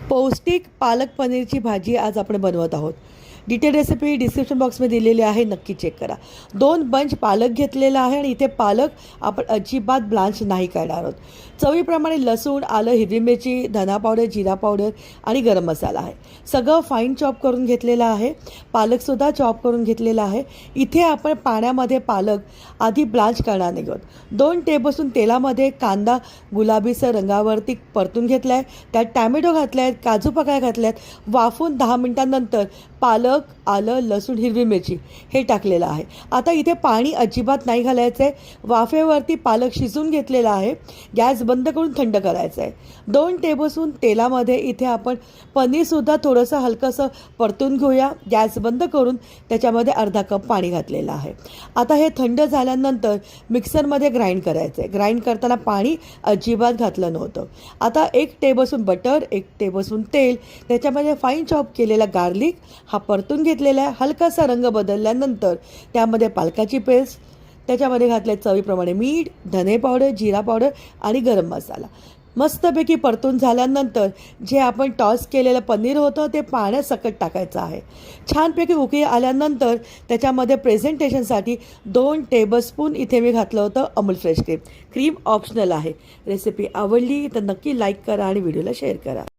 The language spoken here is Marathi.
पौष्टिक पालक पनीरची भाजी आज आपण बनवत आहोत। डिटेल रेसिपी डिस्क्रिप्शन बॉक्समध्ये दिलेली आहे, नक्की चेक करा। 2 बंच पालक घेतलेला आहे आणि इथे पालक आपण अजिबात ब्लांच नाही करणार आहोत। चवीप्रमाणे लसूण, आलं, हिरवी मिरची, धना पावडर, जिरा पावडर आणि गरम मसाला आहे। सगळं फाईन चॉप करून घेतलेलं आहे। पालकसुद्धा चॉप करून घेतलेला आहे। इथे आपण पाण्यामध्ये पालक आधी ब्लांच करणार नाही आहोत। 2 टेबलस्पून तेलामध्ये कांदा गुलाबीसर रंगावरती परतून घेतला आहे। त्यात टॅमॅटो घातले आहेत, काजू पकाळ घातले आहेत। वाफून 10 मिनिटांनंतर पालक, आलं, लसूण, हिरवी मिरची हे टाकलेलं आहे। आता इथे पाणी अजिबात नाही घालायचं आहे। वाफेवरती पालक शिजवून घेतलेला आहे। गॅस बंद करून थंड करायचं आहे। 2 टेबलस्पून तेलामध्ये इथे आपण पनीरसुद्धा थोडंसं हलकंसं परतून घेऊया। गॅस बंद करून त्याच्यामध्ये अर्धा कप पाणी घातलेलं आहे। आता हे थंड झाल्यानंतर मिक्सरमध्ये ग्राइंड करायचं आहे। ग्राइंड करताना पाणी अजिबात घातलं नव्हतं। आता 1 टेबलस्पून बटर, 1 टेबलस्पून तेल, त्याच्यामध्ये फाईन चॉप केलेला गार्लिक हा परतून घेतलेला आहे। हलकासा रंग बदलल्यानंतर त्यामध्ये पालकाची पेस्ट, त्याच्यामध्ये घातले चवीप्रमाणे मीठ, धने पावडर, जिरा पावडर आणि गरम मसाला। मस्तपैकी परतून झाल्यानंतर जे आपण टॉस केलेलं पनीर होतं ते पाण्यासकट टाकायचं आहे। छानपैकी उकळी आल्यानंतर त्याच्यामध्ये प्रेझेंटेशनसाठी 2 टेबलस्पून इथे मी घातलं होतं Amul fresh cream. Cream optional आहे। रेसिपी आवडली तर नक्की लाईक करा आणि व्हिडिओला शेअर करा।